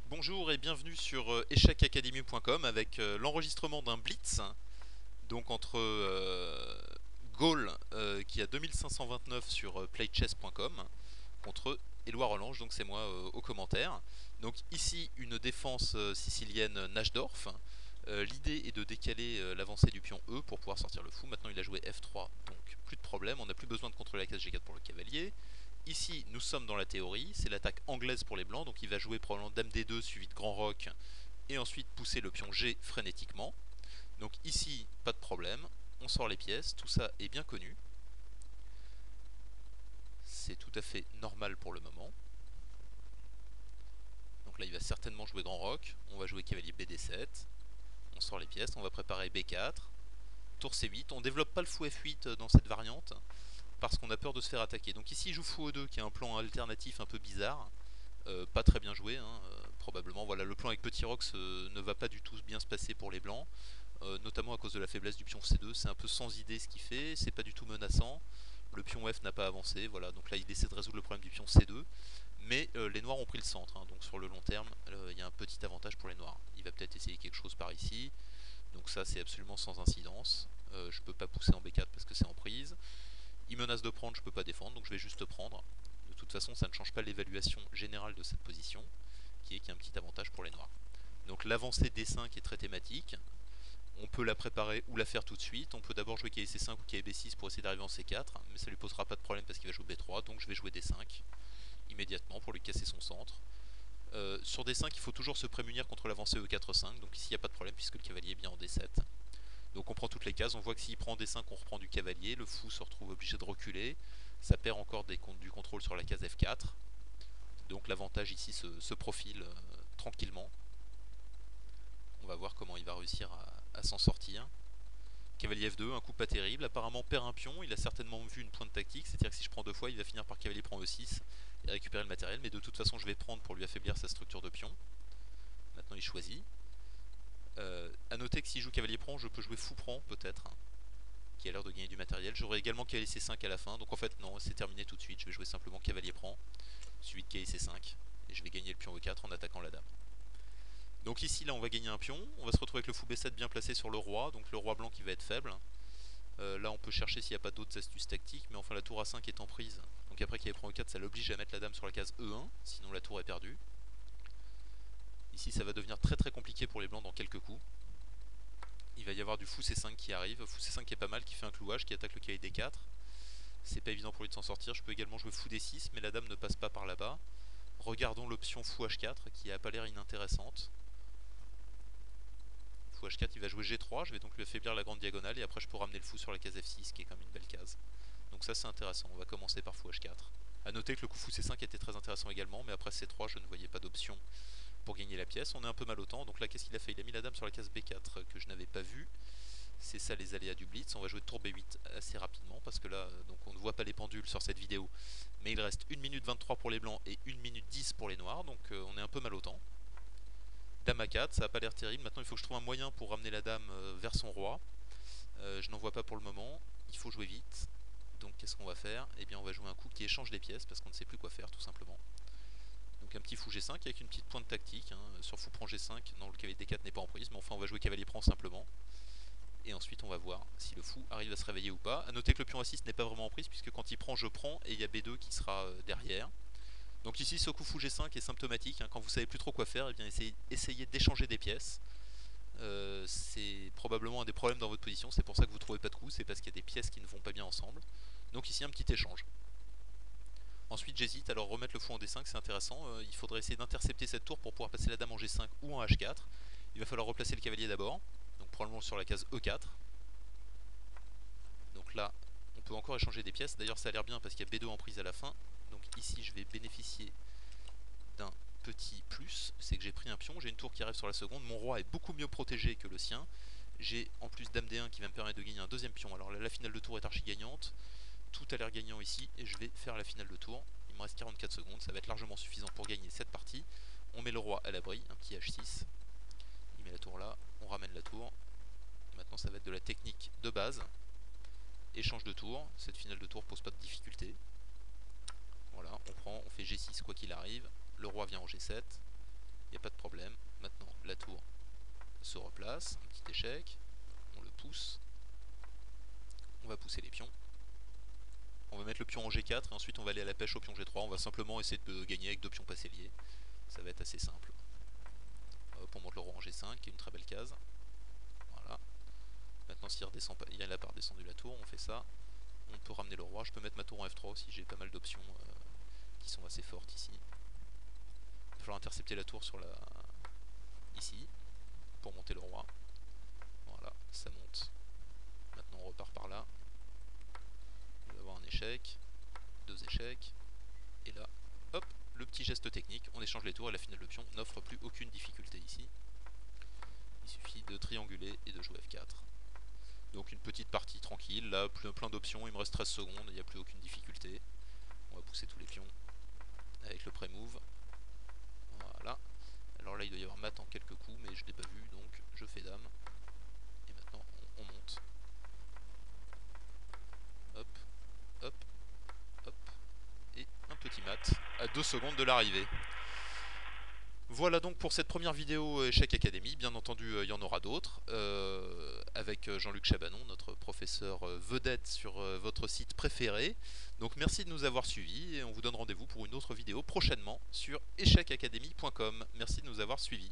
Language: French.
Bonjour et bienvenue sur échecacademy.com avec l'enregistrement d'un blitz donc entre Gaulle qui a 2529 sur playchess.com contre Éloi Relange, donc c'est moi au commentaire. Donc ici une défense sicilienne Najdorf. L'idée est de décaler l'avancée du pion E pour pouvoir sortir le fou. Maintenant il a joué F3, donc plus de problème, on n'a plus besoin de contrôler la case G4 pour le cavalier. Ici, nous sommes dans la théorie, c'est l'attaque anglaise pour les blancs, donc il va jouer probablement Dame D2 suivi de Grand Roc, et ensuite pousser le pion G frénétiquement. Donc ici, pas de problème, on sort les pièces, tout ça est bien connu. C'est tout à fait normal pour le moment. Donc là, il va certainement jouer Grand Roc, on va jouer cavalier BD7, on sort les pièces, on va préparer B4, tour C8, on développe pas le fou F8 dans cette variante, parce qu'on a peur de se faire attaquer. Donc ici, il joue fou E2, qui est un plan alternatif un peu bizarre. Pas très bien joué, hein, probablement. Voilà, le plan avec Petit Rox ne va pas du tout bien se passer pour les blancs, notamment à cause de la faiblesse du pion C2. C'est un peu sans idée ce qu'il fait, c'est pas du tout menaçant. Le pion F n'a pas avancé, voilà, donc là il essaie de résoudre le problème du pion C2. Mais les noirs ont pris le centre, hein, donc sur le long terme, il y a un petit avantage pour les noirs. Il va peut-être essayer quelque chose par ici, donc ça c'est absolument sans incidence. Je peux pas pousser en B4 parce que c'est en prise. Il menace de prendre, je peux pas défendre, donc je vais juste prendre. De toute façon, ça ne change pas l'évaluation générale de cette position, qui est qu'il y a un petit avantage pour les noirs. Donc l'avancée D5 est très thématique. On peut la préparer ou la faire tout de suite. On peut d'abord jouer cavalier C5 ou cavalier B6 pour essayer d'arriver en C4, mais ça lui posera pas de problème parce qu'il va jouer B3, donc je vais jouer D5 immédiatement pour lui casser son centre. Sur D5, il faut toujours se prémunir contre l'avancée E4-5, donc ici il n'y a pas de problème puisque le cavalier est bien en D7. Donc on prend toutes les cases, on voit que s'il prend D5, on reprend du cavalier, le fou se retrouve obligé de reculer, ça perd encore du contrôle sur la case F4. Donc l'avantage ici se profile tranquillement. On va voir comment il va réussir à s'en sortir. Cavalier F2, un coup pas terrible, apparemment perd un pion, il a certainement vu une pointe tactique, c'est-à-dire que si je prends deux fois, il va finir par cavalier prend E6 et récupérer le matériel, mais de toute façon je vais prendre pour lui affaiblir sa structure de pion. Maintenant il choisit. A noter que s'il joue cavalier prend, je peux jouer fou prend peut-être, hein, qui a l'air de gagner du matériel. J'aurai également cavalier C5 à la fin, donc en fait non, c'est terminé tout de suite, je vais jouer simplement cavalier prend, suivi de cavalier C5, et je vais gagner le pion E4 en attaquant la dame. Donc ici là on va gagner un pion, on va se retrouver avec le fou B7 bien placé sur le roi, donc le roi blanc qui va être faible. Là on peut chercher s'il n'y a pas d'autres astuces tactiques, mais enfin la tour A5 est en prise, donc après qu'il prend E4 ça l'oblige à mettre la dame sur la case E1, sinon la tour est perdue. Ici ça va devenir très très compliqué pour les blancs dans quelques coups. Il va y avoir du fou C5 qui arrive, fou C5 qui est pas mal, qui fait un clouage, qui attaque le cavalier D4. C'est pas évident pour lui de s'en sortir, je peux également jouer fou D6, mais la dame ne passe pas par là-bas. Regardons l'option fou H4 qui a pas l'air inintéressante. Fou H4, il va jouer G3, je vais donc lui affaiblir la grande diagonale et après je peux ramener le fou sur la case F6 qui est comme une belle case. Donc ça c'est intéressant, on va commencer par fou H4. A noter que le coup fou C5 était très intéressant également, mais après C3 je ne voyais pas d'option pour gagner la pièce. On est un peu mal au temps, donc là qu'est-ce qu'il a fait? Il a mis la dame sur la case B4 que je n'avais pas vue. C'est ça les aléas du blitz, on va jouer tour B8 assez rapidement parce que là donc on ne voit pas les pendules sur cette vidéo, mais il reste 1 minute 23 pour les blancs et 1 minute 10 pour les noirs, donc on est un peu mal au temps. Dame A4, ça n'a pas l'air terrible, maintenant il faut que je trouve un moyen pour ramener la dame vers son roi. Je n'en vois pas pour le moment, il faut jouer vite. Donc qu'est-ce qu'on va faire? Eh bien on va jouer un coup qui échange les pièces parce qu'on ne sait plus quoi faire tout simplement. Donc un petit fou G5 avec une petite pointe tactique, hein. Sur fou prend G5, non le cavalier D4 n'est pas en prise, mais enfin on va jouer cavalier prend simplement. Et ensuite on va voir si le fou arrive à se réveiller ou pas. A noter que le pion A6 n'est pas vraiment en prise puisque quand il prend je prends et il y a B2 qui sera derrière. Donc ici ce coup fou G5 est symptomatique, hein. Quand vous savez plus trop quoi faire, eh bien essayez d'échanger des pièces. C'est probablement un des problèmes dans votre position, c'est pour ça que vous trouvez pas de coup, c'est parce qu'il y a des pièces qui ne vont pas bien ensemble. Donc ici un petit échange. Ensuite j'hésite, alors remettre le fou en D5 c'est intéressant, il faudrait essayer d'intercepter cette tour pour pouvoir passer la dame en G5 ou en H4. Il va falloir replacer le cavalier d'abord, donc probablement sur la case E4. Donc là on peut encore échanger des pièces, d'ailleurs ça a l'air bien parce qu'il y a B2 en prise à la fin. Donc ici je vais bénéficier d'un petit plus, c'est que j'ai pris un pion, j'ai une tour qui arrive sur la seconde, mon roi est beaucoup mieux protégé que le sien. J'ai en plus dame D1 qui va me permettre de gagner un deuxième pion, alors la finale de tour est archi gagnante. Tout a l'air gagnant ici et je vais faire la finale de tour. Il me reste 44 secondes, ça va être largement suffisant pour gagner cette partie. On met le roi à l'abri, un petit H6. Il met la tour là, on ramène la tour. Maintenant ça va être de la technique de base. Échange de tour, cette finale de tour pose pas de difficulté. Voilà, on prend, on fait G6 quoi qu'il arrive. Le roi vient en G7. il n'y a pas de problème. Maintenant, la tour se replace, un petit échec, on le pousse, on va pousser les pions. On va mettre le pion en G4 et ensuite on va aller à la pêche au pion G3. On va simplement essayer de gagner avec 2 pions passés liés. Ça va être assez simple. Hop, on monte le roi en G5 qui est une très belle case. Voilà. Maintenant s'il redescend pas, il a pas redescendu la tour, on fait ça. On peut ramener le roi. Je peux mettre ma tour en F3 aussi, j'ai pas mal d'options qui sont assez fortes ici. Il va falloir intercepter la tour sur la... ici pour monter le roi. Voilà, ça monte. Maintenant on repart par là. Il va y avoir un échec, 2 échecs, et là, hop, le petit geste technique, on échange les tours et la finale de pion n'offre plus aucune difficulté ici. Il suffit de trianguler et de jouer F4. Donc une petite partie tranquille, là plein d'options, il me reste 13 secondes, il n'y a plus aucune difficulté. On va pousser tous les pions avec le pré-move. Voilà. Alors là il doit y avoir mat en quelques coups, mais je ne l'ai pas vu, donc je fais dame. Et maintenant on monte. Hop, hop, hop. Et un petit mat à 2 secondes de l'arrivée. Voilà donc pour cette première vidéo Échec Academy. Bien entendu, il y en aura d'autres avec Jean-Luc Chabanon, notre professeur vedette sur votre site préféré. Donc merci de nous avoir suivis et on vous donne rendez-vous pour une autre vidéo prochainement sur échecacademy.com. Merci de nous avoir suivis.